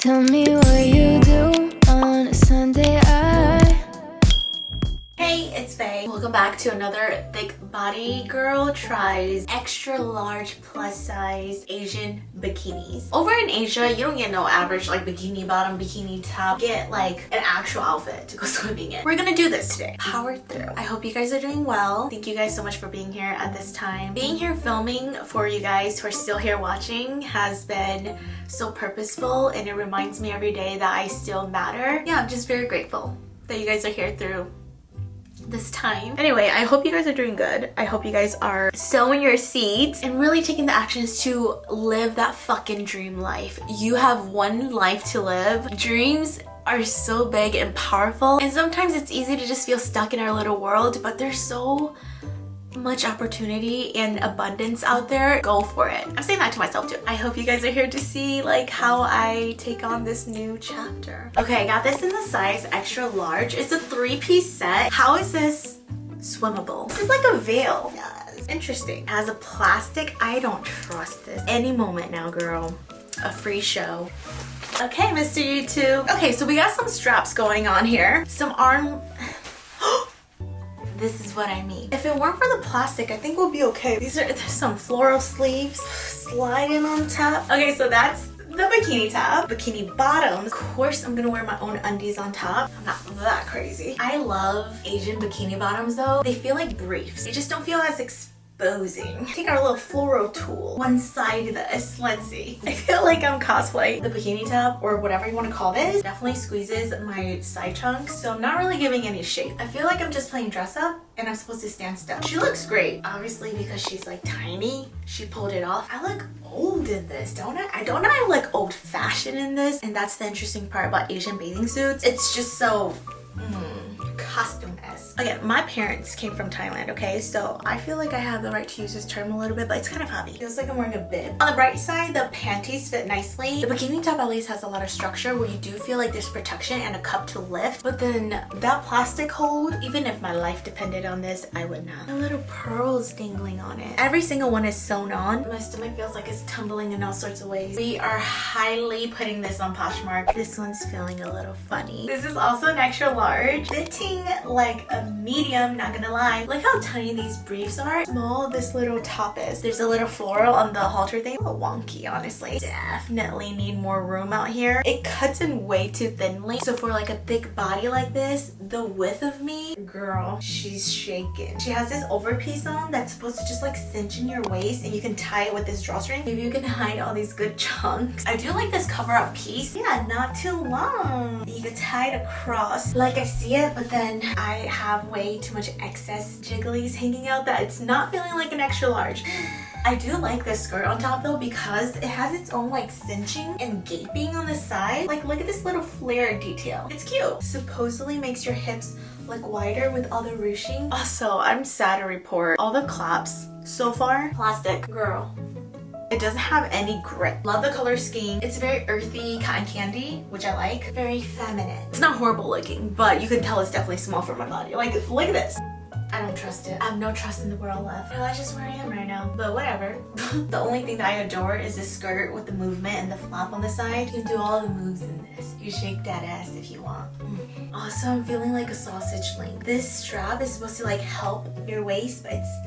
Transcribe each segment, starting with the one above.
Tell me what you do on a Sunday. Hey, it's Faye. Welcome back to another thick body girl tries extra large plus size Asian bikinis. Over in Asia, you don't get no average like bikini bottom, bikini top. You get like an actual outfit to go swimming in. We're gonna do this today. Power through. I hope you guys are doing well. Thank you guys so much for being here at this time. Being here filming for you guys who are still here watching has been so purposeful, and it reminds me every day that I still matter. Yeah, I'm just very grateful that you guys are here through this time. Anyway, I hope you guys are doing good. I hope you guys are sowing your seeds and really taking the actions to live that fucking dream life. You have one life to live. Dreams are so big and powerful, and sometimes it's easy to just feel stuck in our little world, but there's so much opportunity and abundance out there. Go for it. I'm saying that to myself too. I hope you guys are here to see like how I take on this new chapter. Okay, I got this in the size extra large. It's a 3-piece set. How is this swimmable? This is like a veil. Yes. Interesting. It has a plastic. I don't trust this. Any moment now, girl. A free show. Okay, Mr. YouTube. Okay, so we got some straps going on here. Some arm... This is what I mean. If it weren't for the plastic, I think we'll be okay. There's some floral sleeves sliding on top. Okay, so that's the bikini top. Bikini bottoms. Of course, I'm gonna wear my own undies on top. I'm not that crazy. I love Asian bikini bottoms though. They feel like briefs. They just don't feel as exposing. Take our little fluoro tool. One side of this. Let's see. I feel like I'm cosplaying. The bikini top, or whatever you want to call this, definitely squeezes my side chunks, so I'm not really giving any shape. I feel like I'm just playing dress up and I'm supposed to stand still. She looks great, obviously, because she's like tiny. She pulled it off. I look old in this, don't I? I don't know, I look old fashioned in this, and that's the interesting part about Asian bathing suits. It's just so costume-esque. Again, my parents came from Thailand, okay? So I feel like I have the right to use this term a little bit, but it's kind of hobby. Feels like I'm wearing a bib. On the bright side, the panties fit nicely. The bikini top at least has a lot of structure where you do feel like there's protection and a cup to lift, but then that plastic hold, even if my life depended on this, I would not. The little pearls dangling on it. Every single one is sewn on. My stomach feels like it's tumbling in all sorts of ways. We are highly putting this on Poshmark. This one's feeling a little funny. This is also an extra large, fitting like a medium, not gonna lie. Look how tiny these briefs are. Small this little top is. There's a little floral on the halter thing. A little wonky, honestly. Definitely need more room out here. It cuts in way too thinly. So for like a thick body like this, the width of me, girl, she's shaking. She has this overpiece on that's supposed to just like cinch in your waist, and you can tie it with this drawstring. Maybe you can hide all these good chunks. I do like this cover up piece. Yeah, not too long. You can tie it across like I see it, but then I have way too much excess jigglies hanging out that it's not feeling like an extra large. I do like this skirt on top though, because it has its own like cinching and gaping on the side. Like, look at this little flare detail. It's cute. Supposedly makes your hips look wider with all the ruching. Also, I'm sad to report all the claps so far, plastic, girl. It doesn't have any grip. Love the color scheme. It's very earthy, cotton candy, which I like. Very feminine. It's not horrible looking, but you can tell it's definitely small for my body. Like, look at this. I don't trust it. I have no trust in the world left. No, that's just where I am right now, but whatever. The only thing that I adore is this skirt with the movement and the flap on the side. You can do all the moves in this. You shake that ass if you want. Also, I'm feeling like a sausage link. This strap is supposed to like help your waist, but it's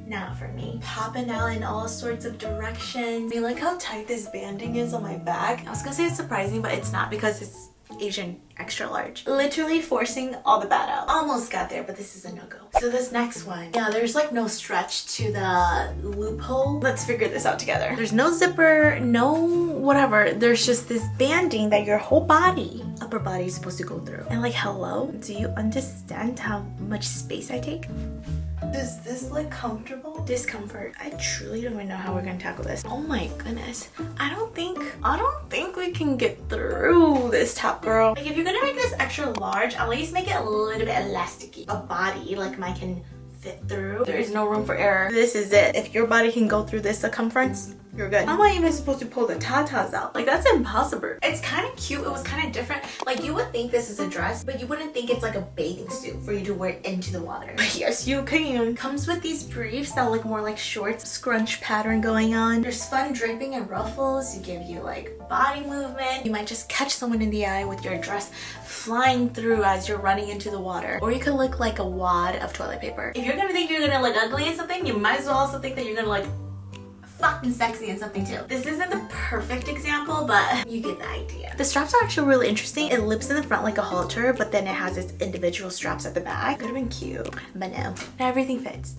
not for me. Popping out in all sorts of directions. I mean, look how tight this banding is on my back. I was gonna say it's surprising, but it's not, because it's Asian extra large. Literally forcing all the bad out. Almost got there, but this is a no-go. So this next one, yeah, there's like no stretch to the loophole. Let's figure this out together. There's no zipper, no whatever. There's just this banding that your whole body, upper body, is supposed to go through. And like, hello? Do you understand how much space I take? Does this look comfortable? Discomfort. I truly don't even know how we're gonna tackle this. Oh my goodness. I don't think we can get through this top, girl. Like, if you're gonna make this extra large, at least make it a little bit elasticy. A body like mine can fit through. There is no room for error. This is it. If your body can go through this circumference, you're good. How am I even supposed to pull the tatas out? Like, that's impossible. It's kind of cute. It was kind of different. Like, you would think this is a dress, but you wouldn't think it's like a bathing suit for you to wear into the water. But yes, you can. Comes with these briefs that look more like shorts, scrunch pattern going on. There's fun draping and ruffles to give you like body movement. You might just catch someone in the eye with your dress flying through as you're running into the water. Or you could look like a wad of toilet paper. If you're gonna think you're gonna look ugly in something, you might as well also think that you're gonna look fucking sexy in something too. This isn't the perfect example, but you get the idea. The straps are actually really interesting. It loops in the front like a halter, but then it has its individual straps at the back. Could have been cute, but no. Everything fits.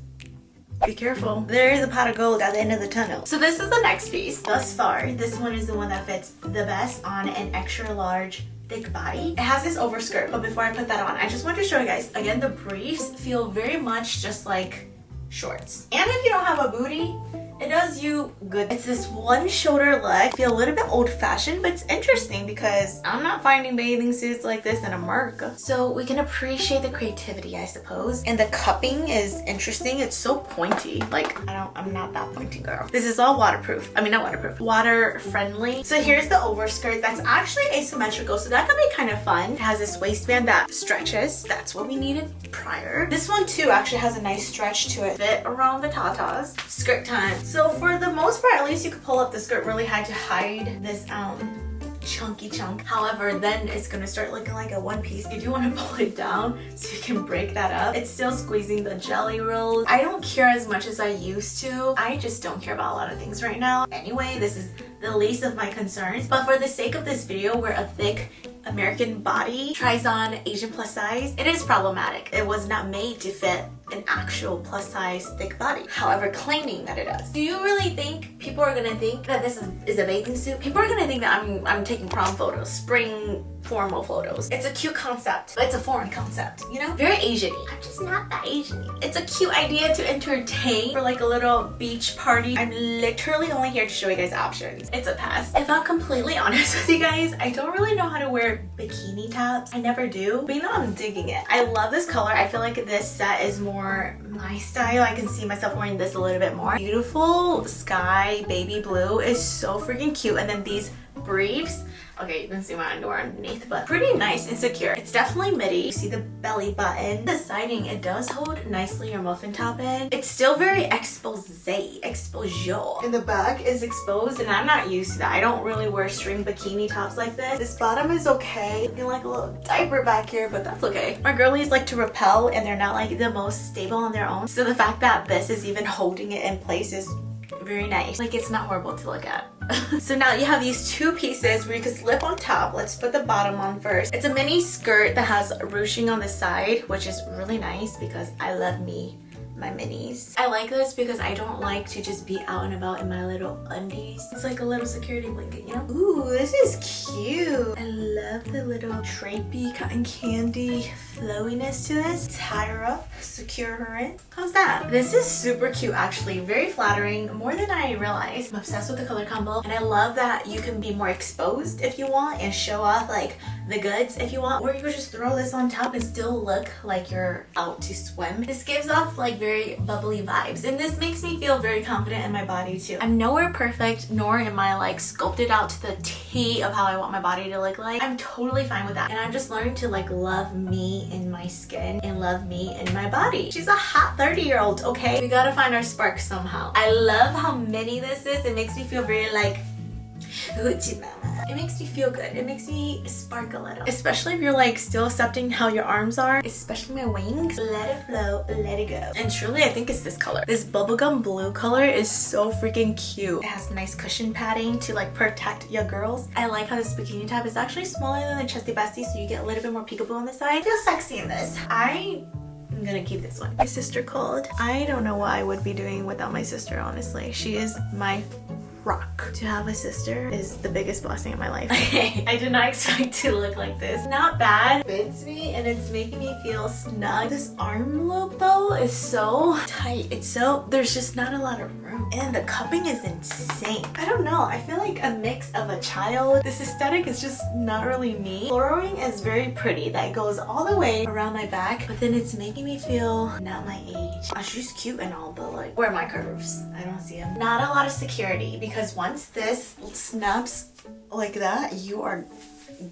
Be careful. There is a pot of gold at the end of the tunnel. So this is the next piece. Thus far, this one is the one that fits the best on an extra large thick body. It has this overskirt, but before I put that on, I just want to show you guys, again, the briefs feel very much just like shorts. And if you don't have a booty, it does you good. It's this one shoulder leg. I feel a little bit old-fashioned, but it's interesting because I'm not finding bathing suits like this in America. So we can appreciate the creativity, I suppose. And the cupping is interesting. It's so pointy. Like, I'm not that pointy girl. This is all waterproof. I mean, not waterproof, water friendly. So here's the overskirt that's actually asymmetrical. So that could be kind of fun. It has this waistband that stretches. That's what we needed prior. This one too actually has a nice stretch to it. Fit around the tatas. Skirt time. So for the most part, at least you could pull up the skirt really high to hide this chunky chunk. However, then it's gonna start looking like a one piece. If you want to pull it down so you can break that up, it's still squeezing the jelly rolls. I don't care as much as I used to. I just don't care about a lot of things right now. Anyway, this is the least of my concerns. But for the sake of this video, where a thick American body tries on Asian plus size, it is problematic. It was not made to fit an actual plus size thick body. However, claiming that it does. Do you really think people are gonna think that this is a bathing suit? People are gonna think that I'm taking prom photos, spring formal photos. It's a cute concept, but it's a foreign concept, you know? Very Asian-y. I'm just not that Asian-y. It's a cute idea to entertain for like a little beach party. I'm literally only here to show you guys options. It's a pass. If I'm completely honest with you guys, I don't really know how to wear bikini tops. I never do, but you know, I'm digging it. I love this color. I feel like this set is more my style. I can see myself wearing this a little bit more. Beautiful sky baby blue is so freaking cute. And then these briefs, okay, you can see my underwear underneath, but pretty nice and secure. It's definitely midi. You see the belly button. The siding, it does hold nicely your muffin top in. It's still very exposure. And the back is exposed, and I'm not used to that. I don't really wear string bikini tops like this. This bottom is okay. Looking like a little diaper back here, but that's okay. My girlies like to rappel, and they're not like the most stable on their own. So the fact that this is even holding it in place is very nice. Like, it's not horrible to look at. So now you have these two pieces where you can slip on top. Let's put the bottom on first. It's a mini skirt that has ruching on the side, which is really nice because I love my minis. I like this because I don't like to just be out and about in my little undies. It's like a little security blanket, you know? Ooh, this is cute. I love the little drapey cotton candy flowiness to this. Tie her up, secure her in. How's that? This is super cute actually. Very flattering, more than I realized. I'm obsessed with the color combo, and I love that you can be more exposed if you want and show off like the goods if you want, or you could just throw this on top and still look like you're out to swim. This gives off like very bubbly vibes, and this makes me feel very confident in my body too. I'm nowhere perfect, nor am I like sculpted out to the T of how I want my body to look like. I'm totally fine with that, and I'm just learning to like love me in my skin and love me in my body. She's a hot 30-year-old, okay? We gotta find our spark somehow. I love how mini this is. It makes me feel very like hoochie mama. It makes me feel good. It makes me spark a little. Especially if you're like still accepting how your arms are, especially my wings. Let it flow, let it go. And truly, I think it's this color. This bubblegum blue color is so freaking cute. It has nice cushion padding to like protect your girls. I like how this bikini top is actually smaller than the chesty bestie, so you get a little bit more peekaboo on the side. I feel sexy in this. I'm gonna keep this one. My sister called. I don't know what I would be doing without my sister, honestly. She is my rock. To have a sister is the biggest blessing in my life. I did not expect to look like this. Not bad. Fits me and it's making me feel snug. This arm loop though is so tight. There's just not a lot of room. And the cupping is insane. I don't know. I feel like a mix of a child. This aesthetic is just not really me. Flowering is very pretty. That goes all the way around my back, but then it's making me feel not my age. She's cute and all, but like, where are my curves? I don't see them. Not a lot of security because once this snaps like that, you are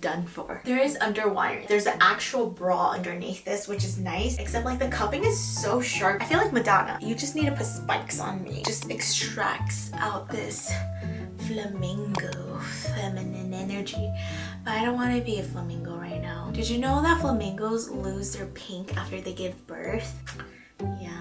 done for. There is underwiring. There's an actual bra underneath this, which is nice, except like the cupping is so sharp. I feel like Madonna. You just need to put spikes on me. Just extracts out this flamingo feminine energy, but I don't want to be a flamingo right now. Did you know that flamingos lose their pink after they give birth? Yeah.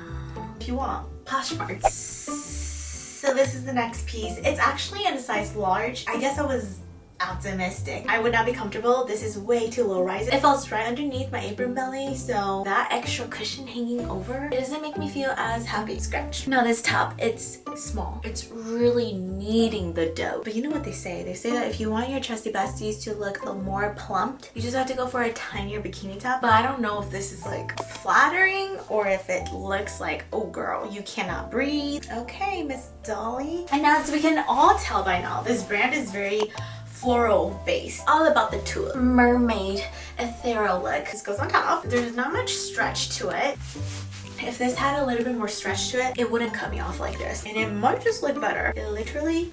If you want, Poshmark. So this is the next piece. It's actually in a size large. I guess I was optimistic. I would not be comfortable. This is way too low rise. It falls right underneath my apron belly, so that extra cushion hanging over, it doesn't make me feel as happy. Scratch. Now this top, it's small. It's really needing the dough. But you know what they say? They say that if you want your chesty besties to look a little more plumped, you just have to go for a tinier bikini top. But I don't know if this is like flattering or if it looks like, oh girl, you cannot breathe. Okay, Miss Dolly. And as we can all tell by now, this brand is very floral base, all about the tulip, mermaid, ethereal look. This goes on top. There's not much stretch to it. If this had a little bit more stretch to it, it wouldn't cut me off like this, and it might just look better. It literally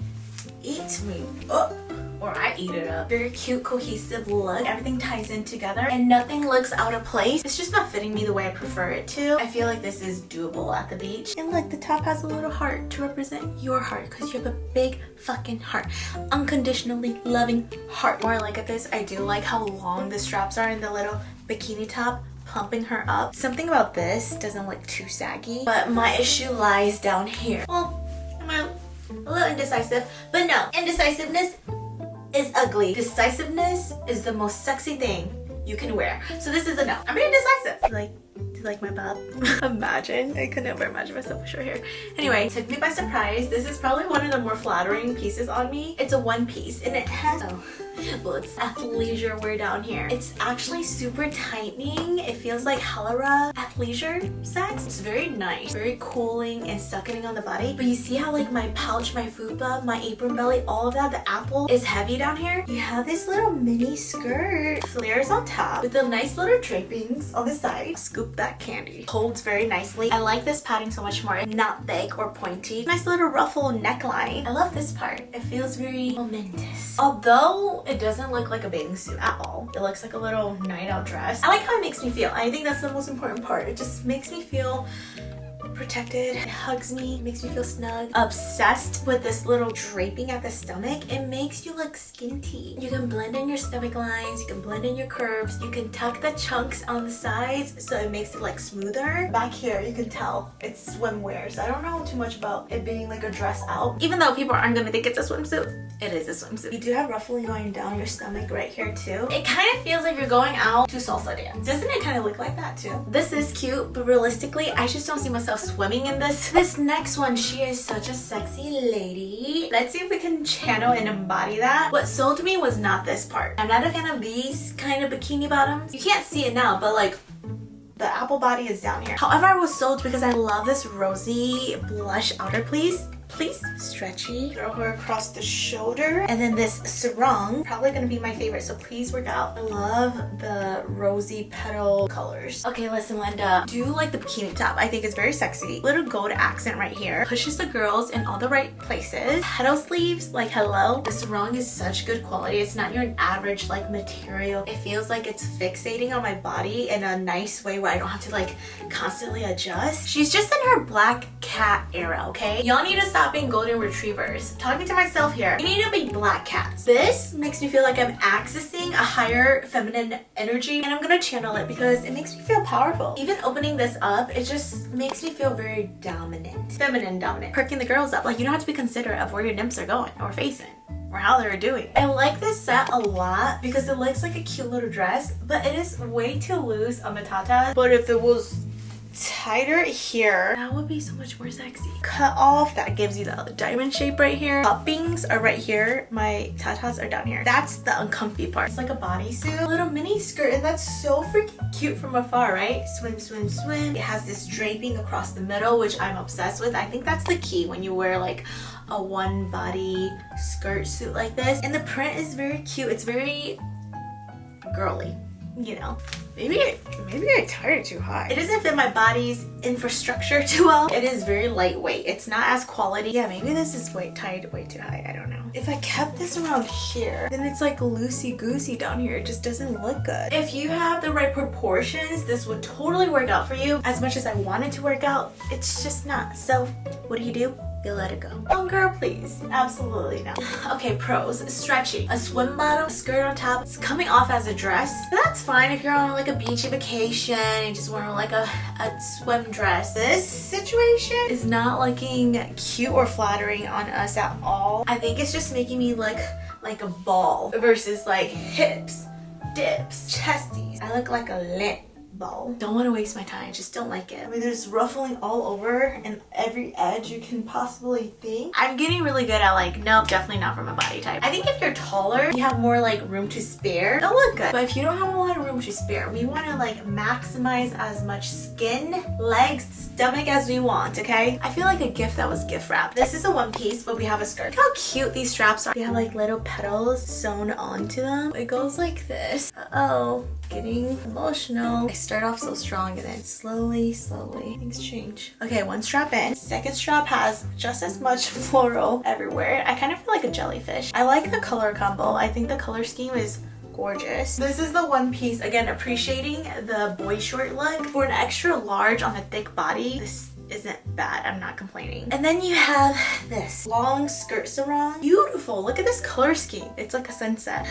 eats me up, or I eat it up. Very cute, cohesive look. Everything ties in together and nothing looks out of place. It's just not fitting me the way I prefer it to. I feel like this is doable at the beach. And look, the top has a little heart to represent your heart, because you have a big fucking heart. Unconditionally loving heart. More like at this, I do like how long the straps are in the little bikini top, pumping her up. Something about this doesn't look too saggy, but my issue lies down here. Well, am I a little indecisive? But no, indecisiveness is ugly. Decisiveness is the most sexy thing you can wear. So this is a no. I'm being indecisive. Do you like my bob? Imagine. I could never imagine myself with short hair. Anyway, took me by surprise. This is probably one of the more flattering pieces on me. It's a one piece and it has, well, it's athleisure wear down here. It's actually super tightening. It feels like Helera athleisure sex. It's very nice, very cooling and sucking on the body. But you see how like my pouch, my fupa, my apron belly, all of that, the apple is heavy down here. You have this little mini skirt, flares on top with the nice little drapings on the side. Scoop that candy. Holds very nicely. I like this padding so much more. Not thick or pointy. Nice little ruffle neckline. I love this part. It feels very momentous. Although it doesn't look like a bathing suit at all. It looks like a little night out dress. I like how it makes me feel. I think that's the most important part. It just makes me feel protected. It hugs me, it makes me feel snug. Obsessed with this little draping at the stomach. It makes you look skinty. You can blend in your stomach lines, you can blend in your curves, you can tuck the chunks on the sides so it makes it like smoother. Back here you can tell it's swimwear, so I don't know too much about it being like a dress out. Even though people aren't gonna think it's a swimsuit, it is a swimsuit. You do have ruffling going down your stomach right here too. It kind of feels like you're going out to salsa dance. Doesn't it kind of look like that too? This is cute, but realistically I just don't see myself swimming in this. This next one, she is such a sexy lady. Let's see if we can channel and embody that. What sold me was not this part. I'm not a fan of these kind of bikini bottoms. You can't see it now, but like the apple body is down here. However, I was sold because I love this rosy blush outer piece. Please, stretchy. Throw her across the shoulder. And then this sarong, probably gonna be my favorite, so please work out. I love the rosy petal colors. Okay, listen, Linda. Do you like the bikini top? I think it's very sexy. Little gold accent right here. Pushes the girls in all the right places. Petal sleeves, like hello. The sarong is such good quality. It's not your average like material. It feels like it's fixating on my body in a nice way where I don't have to like constantly adjust. She's just in her black cat era, okay? Y'all need to stop being golden retrievers. Talking to myself here. You need to be black cats. This makes me feel like I'm accessing a higher feminine energy, and I'm gonna channel it because it makes me feel powerful. Even opening this up, it just makes me feel very dominant. Feminine dominant. Perking the girls up. Like you don't have to be considerate of where your nymphs are going or facing or how they're doing. I like this set a lot because it looks like a cute little dress, but it is way too loose on the tatas. But if it was tighter here, that would be so much more sexy. Cut off, that gives you the diamond shape right here. Cuppings are right here. My tatas are down here. That's the uncomfy part. It's like a bodysuit, a little mini skirt, and that's so freaking cute from afar, right? Swim, swim, swim. It has this draping across the middle, which I'm obsessed with. I think that's the key when you wear like a one body skirt suit like this. And the print is very cute. It's very girly. you know, maybe I tied it too high. It doesn't fit my body's infrastructure too well. It is very lightweight. It's not as quality. Yeah, maybe this is tied way too high. I don't know. If I kept this around here, then it's like loosey-goosey down here. It just doesn't look good. If you have the right proportions, this would totally work out for you. As much as I want it to work out, it's just not. So what do? You let it go. Oh girl, please. Absolutely not. Okay, pros. Stretchy. A swim bottom, a skirt on top. It's coming off as a dress. But that's fine if you're on like a beachy vacation and just wear like a swim dress. This situation is not looking cute or flattering on us at all. I think it's just making me look like a ball versus like hips, dips, chesties. I look like a lit ball. Don't want to waste my time. Just don't like it. I mean, there's ruffling all over and every edge you can possibly think. I'm getting really good at like, nope, definitely not for my body type. I think if you're taller, you have more like room to spare. It'll look good. But if you don't have a lot of room to spare, we want to like maximize as much skin, legs, stomach as we want, okay? I feel like a gift that was gift wrapped. This is a one piece, but we have a skirt. Look how cute these straps are. They have like little petals sewn onto them. It goes like this. Uh-oh. Getting emotional. I start off so strong and then slowly things change. Okay, one strap in. Second strap has just as much floral everywhere. I kind of feel like a jellyfish. I like the color combo. I think the color scheme is gorgeous. This is the one piece. Again, appreciating the boy short look. For an extra large on a thick body, this isn't bad. I'm not complaining. And then you have this long skirt sarong. Beautiful. Look at this color scheme. It's like a sunset.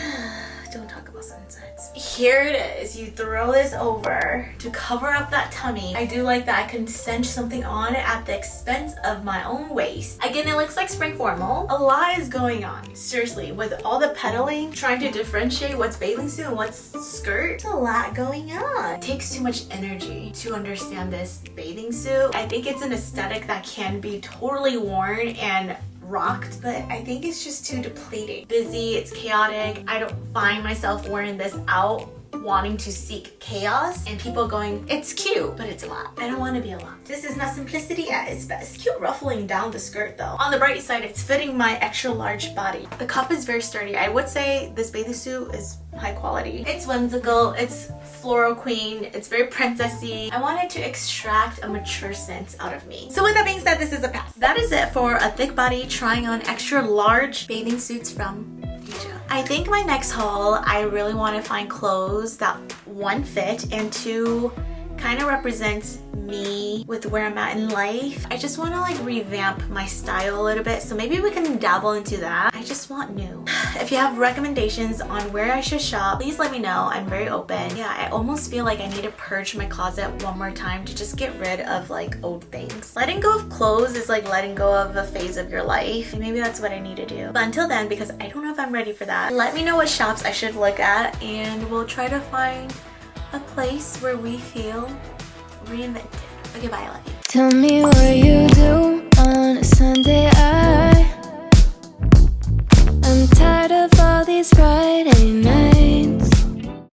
Don't talk about sunsets. Here it is. You throw this over to cover up that tummy. I do like that I can cinch something on at the expense of my own waist. Again, it looks like spring formal. A lot is going on. Seriously, with all the pedaling, trying to differentiate what's bathing suit and what's skirt, there's a lot going on. It takes too much energy to understand this bathing suit. I think it's an aesthetic that can be totally worn and rocked, but I think it's just too depleting. Busy, it's chaotic. I don't find myself wearing this out wanting to seek chaos and people going, it's cute, but it's a lot. I don't want to be a lot. This is not simplicity at its best. Cute ruffling down the skirt though. On the bright side, it's fitting my extra large body. The cup is very sturdy. I would say this bathing suit is high quality. It's whimsical, it's floral queen, it's very princessy. I wanted to extract a mature sense out of me. So with that being said, this is a pass. That is it for a thick body trying on extra large bathing suits from Asia. I think my next haul, I really want to find clothes that one fit and two kind of represents me with where I'm at in life. I just want to like revamp my style a little bit, so maybe we can dabble into that. I just want new. If you have recommendations on where I should shop, please let me know. I'm very open. Yeah, I almost feel like I need to purge my closet one more time to just get rid of like old things. Letting go of clothes is like letting go of a phase of your life, and maybe that's what I need to do. But until then, because I don't know if I'm ready for that, let me know what shops I should look at and we'll try to find a place where we feel reinvented. Okay, bye, I love you. Tell me what you do on a Sunday. I'm tired of all these Friday nights.